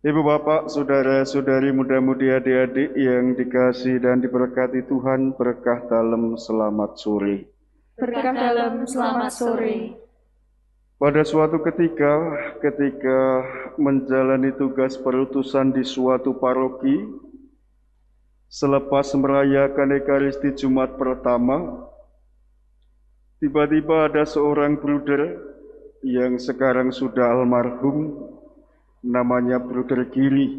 Ibu bapak, saudara-saudari, muda-mudi, adik-adik yang dikasihi dan diberkati Tuhan, berkah dalam selamat sore. Berkah dalam selamat sore. Pada suatu ketika menjalani tugas perutusan di suatu paroki, selepas merayakan Ekaristi Jumat pertama, tiba-tiba ada seorang bruder yang sekarang sudah almarhum, namanya Bruder Giri.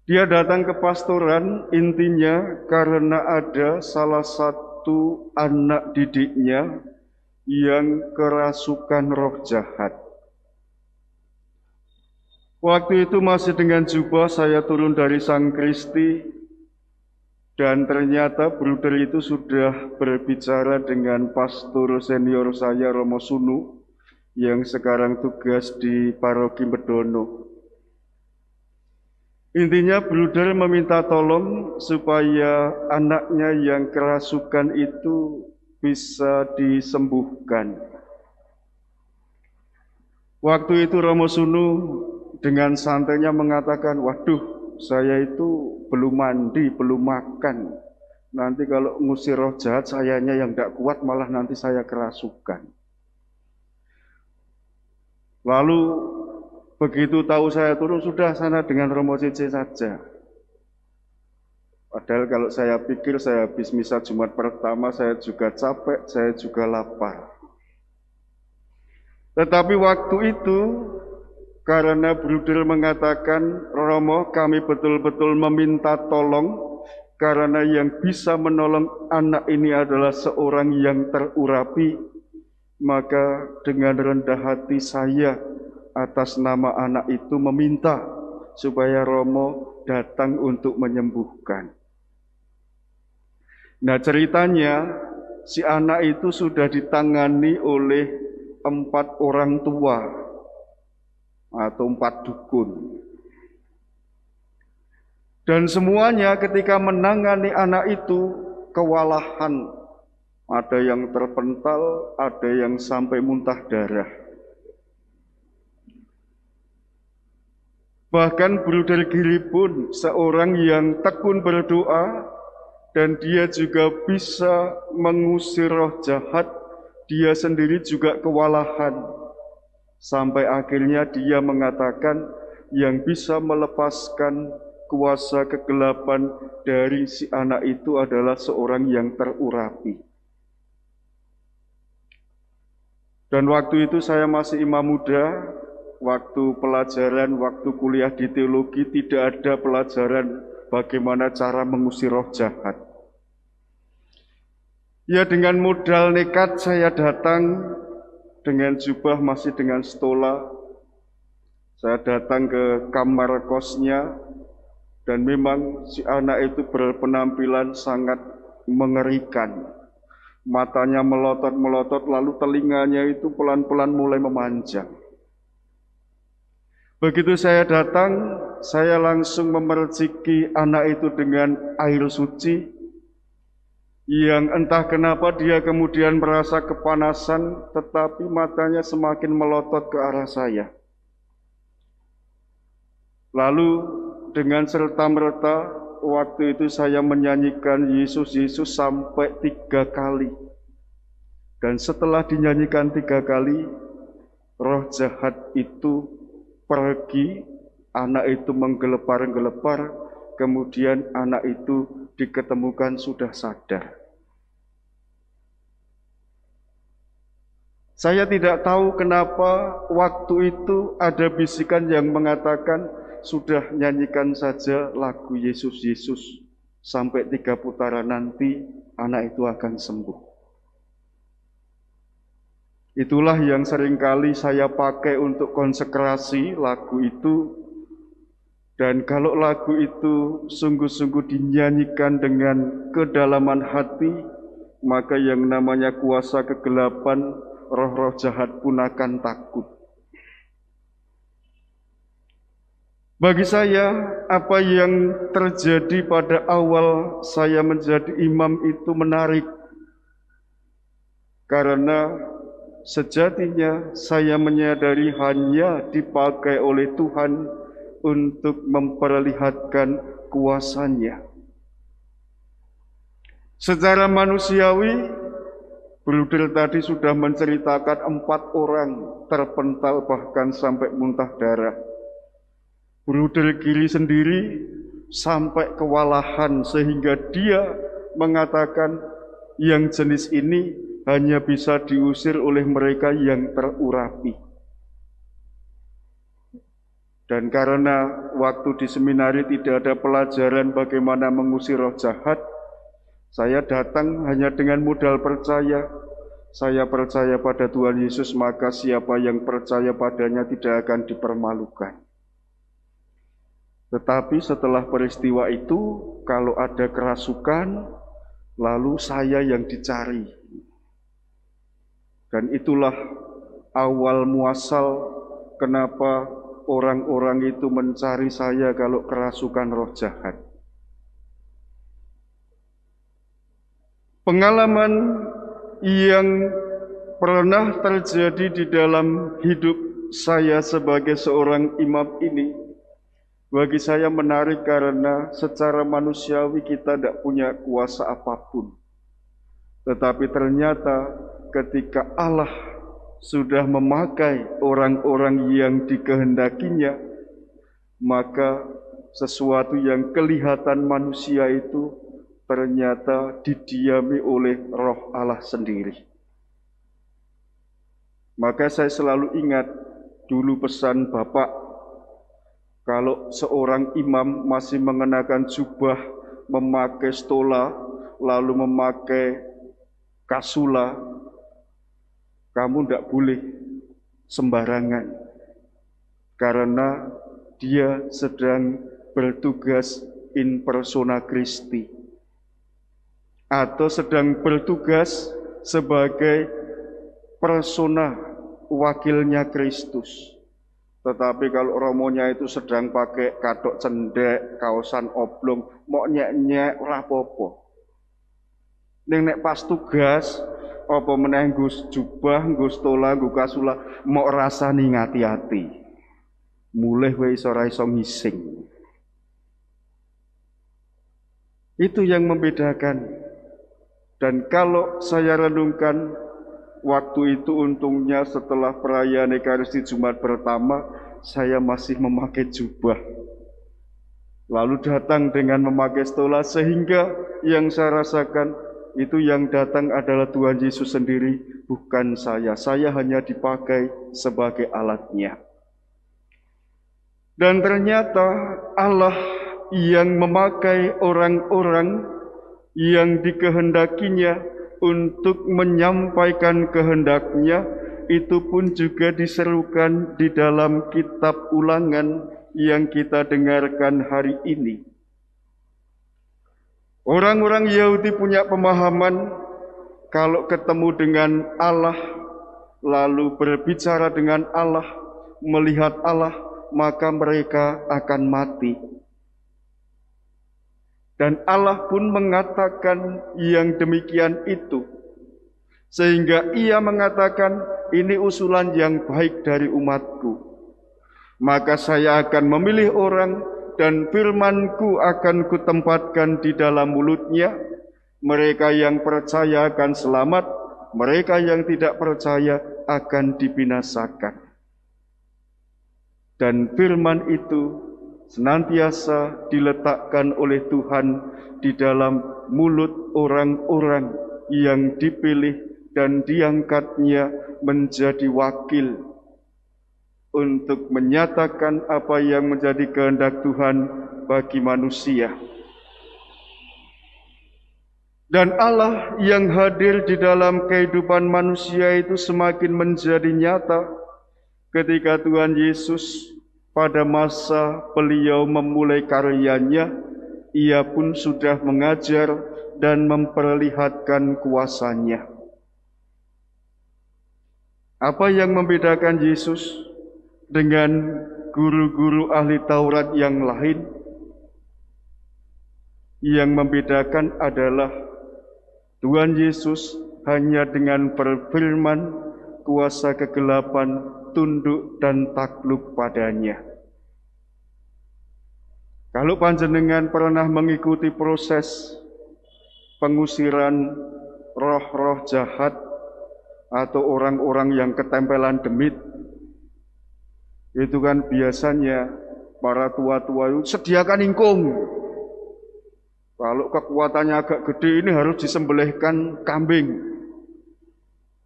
Dia datang ke pastoran intinya karena ada salah satu anak didiknya yang kerasukan roh jahat. Waktu itu masih dengan jubah saya turun dari Sang Kristi, dan ternyata bruder itu sudah berbicara dengan pastor senior saya, Romo Sunu, yang sekarang tugas di Paroki Medono. Intinya bruder meminta tolong supaya anaknya yang kerasukan itu bisa disembuhkan. Waktu itu Romo Sunu dengan santainya mengatakan, waduh, saya itu belum mandi, belum makan. Nanti kalau ngusir roh jahat sayanya yang tidak kuat, malah nanti saya kerasukan. Lalu begitu tahu saya turun, sudah sana dengan Romo Cece saja. Padahal kalau saya pikir saya habis misa Jumat pertama, saya juga capek, saya juga lapar. Tetapi waktu itu, karena bruder mengatakan, Romo, kami betul-betul meminta tolong, karena yang bisa menolong anak ini adalah seorang yang terurapi, maka dengan rendah hati saya atas nama anak itu meminta supaya Romo datang untuk menyembuhkan. Nah, ceritanya si anak itu sudah ditangani oleh 4 orang tua atau 4 dukun. Dan semuanya ketika menangani anak itu kewalahan. Ada yang terpental, ada yang sampai muntah darah. Bahkan Bruder Giri pun seorang yang tekun berdoa, dan dia juga bisa mengusir roh jahat, dia sendiri juga kewalahan. Sampai akhirnya dia mengatakan yang bisa melepaskan kuasa kegelapan dari si anak itu adalah seorang yang terurapi. Dan waktu itu saya masih imam muda, waktu pelajaran, waktu kuliah di teologi tidak ada pelajaran bagaimana cara mengusir roh jahat. Ya, dengan modal nekat saya datang dengan jubah masih dengan stola. Saya datang ke kamar kosnya, dan memang si anak itu berpenampilan sangat mengerikan. Matanya melotot-melotot, lalu telinganya itu pelan-pelan mulai memanjang. Begitu saya datang, saya langsung memerciki anak itu dengan air suci, yang entah kenapa dia kemudian merasa kepanasan, tetapi matanya semakin melotot ke arah saya. Lalu dengan serta-merta, waktu itu saya menyanyikan Yesus, Yesus sampai 3 kali. Dan setelah dinyanyikan 3 kali, roh jahat itu pergi, anak itu menggelepar-gelepar, kemudian anak itu diketemukan sudah sadar. Saya tidak tahu kenapa waktu itu ada bisikan yang mengatakan, sudah nyanyikan saja lagu Yesus, Yesus, sampai 3 putaran nanti anak itu akan sembuh. Itulah yang seringkali saya pakai untuk konsekrasi lagu itu. Dan kalau lagu itu sungguh-sungguh dinyanyikan dengan kedalaman hati, maka yang namanya kuasa kegelapan, roh-roh jahat pun akan takut. Bagi saya, apa yang terjadi pada awal saya menjadi imam itu menarik. Karena sejatinya saya menyadari hanya dipakai oleh Tuhan untuk memperlihatkan kuasa-Nya. Secara manusiawi, Bruder tadi sudah menceritakan 4 orang terpental bahkan sampai muntah darah. Bruder Giri sendiri sampai kewalahan sehingga dia mengatakan yang jenis ini hanya bisa diusir oleh mereka yang terurapi. Dan karena waktu di seminari tidak ada pelajaran bagaimana mengusir roh jahat, saya datang hanya dengan modal percaya. Saya percaya pada Tuhan Yesus, maka siapa yang percaya padanya tidak akan dipermalukan. Tetapi setelah peristiwa itu, kalau ada kerasukan, lalu saya yang dicari. Dan itulah awal muasal kenapa orang-orang itu mencari saya kalau kerasukan roh jahat. Pengalaman yang pernah terjadi di dalam hidup saya sebagai seorang imam ini, bagi saya menarik karena secara manusiawi kita tidak punya kuasa apapun. Tetapi ternyata ketika Allah sudah memakai orang-orang yang dikehendakinya, maka sesuatu yang kelihatan manusia itu ternyata didiami oleh Roh Allah sendiri. Maka saya selalu ingat dulu pesan Bapak, kalau seorang imam masih mengenakan jubah, memakai stola, lalu memakai kasula, kamu tidak boleh sembarangan, karena dia sedang bertugas in persona Christi, atau sedang bertugas sebagai persona wakilnya Kristus. Tetapi kalau romonya itu sedang pakai kathok cendek, kaosan oblong, mau nyek-nyek ora apa-apa. Nek pas tugas, apa meneh nggo jubah, nggo stola, nggo kasula, mau rasani ngati-ati. Mulih wae ora iso ngising. Itu yang membedakan. Dan kalau saya renungkan, waktu itu untungnya setelah perayaan Ekaristi Jumat pertama, saya masih memakai jubah. Lalu datang dengan memakai stola, sehingga yang saya rasakan itu yang datang adalah Tuhan Yesus sendiri, bukan saya. Saya hanya dipakai sebagai alatnya. Dan ternyata Allah yang memakai orang-orang yang dikehendakinya untuk menyampaikan kehendaknya, itu pun juga diserukan di dalam kitab Ulangan yang kita dengarkan hari ini. Orang-orang Yahudi punya pemahaman kalau ketemu dengan Allah, lalu berbicara dengan Allah, melihat Allah, maka mereka akan mati. Dan Allah pun mengatakan yang demikian itu. Sehingga ia mengatakan, ini usulan yang baik dari umatku. Maka saya akan memilih orang dan firmanku akan kutempatkan di dalam mulutnya. Mereka yang percaya akan selamat, mereka yang tidak percaya akan dibinasakan. Dan firman itu senantiasa diletakkan oleh Tuhan di dalam mulut orang-orang yang dipilih dan diangkatnya menjadi wakil untuk menyatakan apa yang menjadi kehendak Tuhan bagi manusia. Dan Allah yang hadir di dalam kehidupan manusia itu semakin menjadi nyata ketika Tuhan Yesus pada masa beliau memulai karyanya, ia pun sudah mengajar dan memperlihatkan kuasanya. Apa yang membedakan Yesus dengan guru-guru ahli Taurat yang lain? Yang membedakan adalah Tuhan Yesus hanya dengan berfirman, kuasa kegelapan tunduk dan takluk padanya. Kalau panjenengan pernah mengikuti proses pengusiran roh-roh jahat atau orang-orang yang ketempelan demit, itu kan biasanya para tua-tua itu sediakan ingkung. Kalau kekuatannya agak gede ini harus disembelihkan kambing.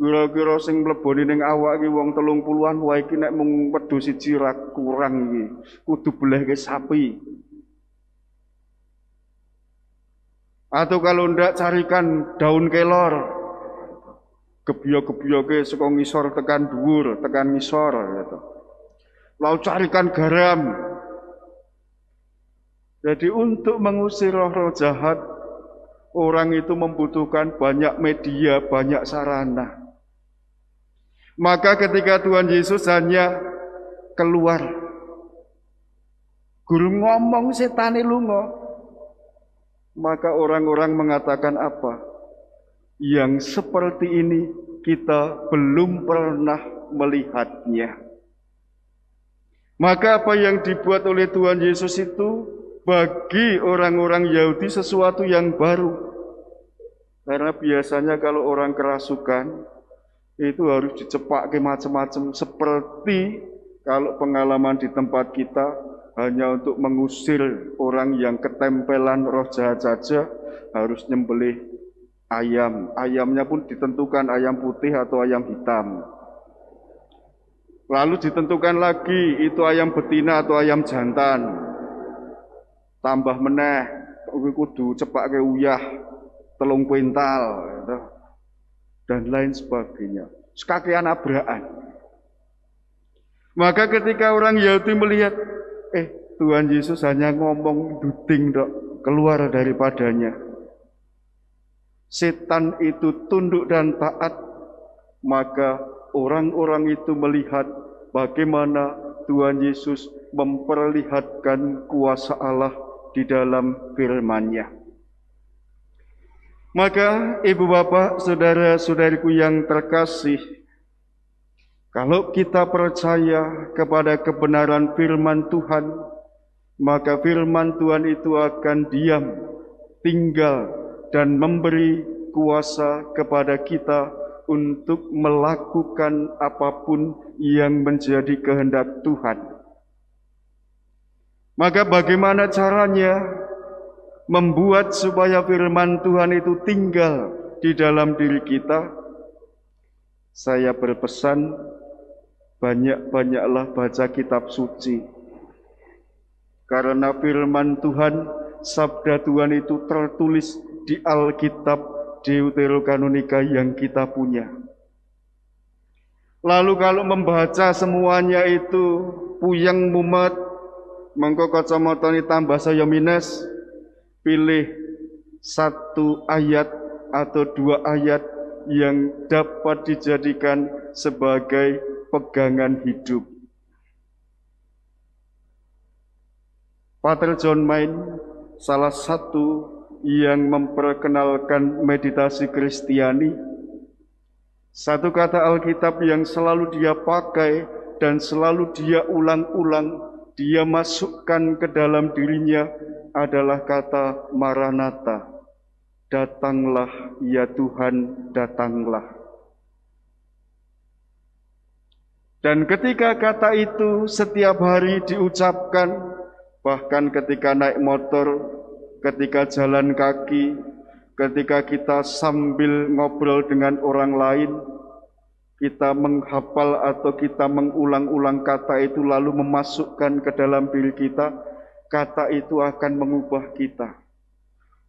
Kira-kira sing mleboni ning awak iki wong 30-an, wae iki nek mung wedhus siji ra kurang iki. Kudu belehke sapi. Atau kalau ndak carikan daun kelor. Gebyok-gebyoke saka ngisor tekan dhuwur, tekan ngisor gitu. Lalu carikan garam. Jadi untuk mengusir roh-roh jahat, orang itu membutuhkan banyak media, banyak sarana. Maka ketika Tuhan Yesus hanya keluar, guru ngomong setane lunga, maka orang-orang mengatakan apa? Yang seperti ini kita belum pernah melihatnya. Maka apa yang dibuat oleh Tuhan Yesus itu bagi orang-orang Yahudi sesuatu yang baru. Karena biasanya kalau orang kerasukan itu harus dicepakke macam-macam, seperti kalau pengalaman di tempat kita hanya untuk mengusir orang yang ketempelan roh jahat saja harus nyembelih ayam. Ayamnya pun ditentukan ayam putih atau ayam hitam. Lalu ditentukan lagi itu ayam betina atau ayam jantan. Tambah meneh kudu cepakke uyah 3 kuintal gitu. Dan lain sebagainya. Sekakean abraan. Maka ketika orang Yahudi melihat, Tuhan Yesus hanya ngomong duding dok, keluar daripadanya. Setan itu tunduk dan taat, maka orang-orang itu melihat bagaimana Tuhan Yesus memperlihatkan kuasa Allah di dalam firman-Nya. Maka ibu bapak, saudara-saudariku yang terkasih, kalau kita percaya kepada kebenaran firman Tuhan, maka firman Tuhan itu akan diam, tinggal, dan memberi kuasa kepada kita untuk melakukan apapun yang menjadi kehendak Tuhan. Maka bagaimana caranya membuat supaya firman Tuhan itu tinggal di dalam diri kita? Saya berpesan, banyak-banyaklah baca kitab suci. Karena firman Tuhan, sabda Tuhan itu tertulis di Alkitab Deuterokanonika yang kita punya. Lalu kalau membaca semuanya itu puyeng mumet, mengko kacamatane tambah saya minus, pilih 1 ayat atau 2 ayat yang dapat dijadikan sebagai pegangan hidup. Pater John Main, salah satu yang memperkenalkan meditasi Kristiani, satu kata Alkitab yang selalu dia pakai dan selalu dia ulang-ulang, dia masukkan ke dalam dirinya adalah kata Maranatha. Datanglah ya Tuhan, datanglah. Dan ketika kata itu setiap hari diucapkan, bahkan ketika naik motor, ketika jalan kaki, ketika kita sambil ngobrol dengan orang lain, kita menghafal atau kita mengulang-ulang kata itu lalu memasukkan ke dalam diri kita, kata itu akan mengubah kita.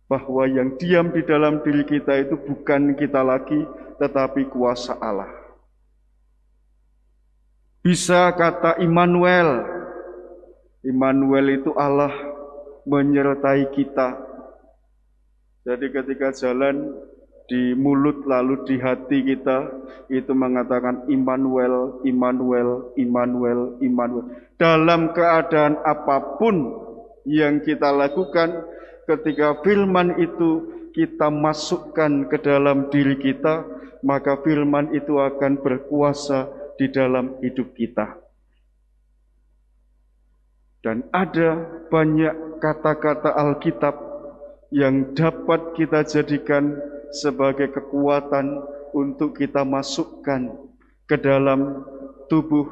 Bahwa yang diam di dalam diri kita itu bukan kita lagi, tetapi kuasa Allah. Bisa kata Immanuel. Immanuel itu Allah menyertai kita. Jadi ketika jalan di mulut lalu di hati kita itu mengatakan Immanuel, Immanuel, Immanuel, Immanuel. Dalam keadaan apapun yang kita lakukan, ketika firman itu kita masukkan ke dalam diri kita, maka firman itu akan berkuasa di dalam hidup kita. Dan ada banyak kata-kata Alkitab yang dapat kita jadikan sebagai kekuatan untuk kita masukkan ke dalam tubuh,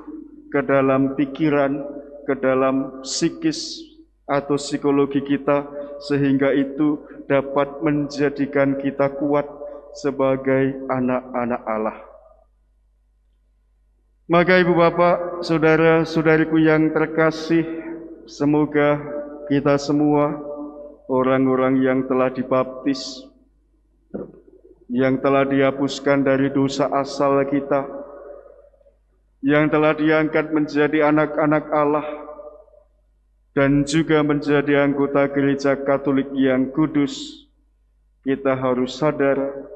ke dalam pikiran, ke dalam psikis atau psikologi kita, sehingga itu dapat menjadikan kita kuat sebagai anak-anak Allah. Maka ibu bapak, saudara-saudariku yang terkasih, semoga kita semua orang-orang yang telah dibaptis, yang telah dihapuskan dari dosa asal kita, yang telah diangkat menjadi anak-anak Allah, dan juga menjadi anggota gereja Katolik yang kudus, kita harus sadar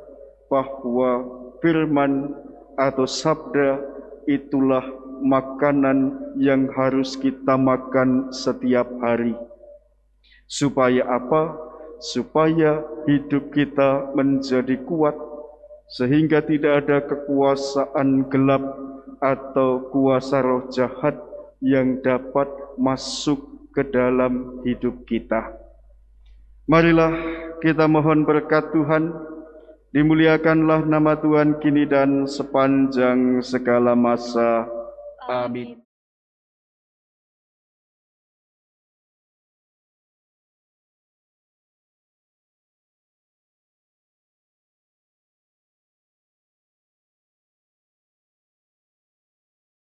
bahwa firman atau sabda itulah makanan yang harus kita makan setiap hari. Supaya apa? Supaya hidup kita menjadi kuat, sehingga tidak ada kekuasaan gelap atau kuasa roh jahat yang dapat masuk ke dalam hidup kita. Marilah kita mohon berkat Tuhan, dimuliakanlah nama Tuhan kini dan sepanjang segala masa. Amin.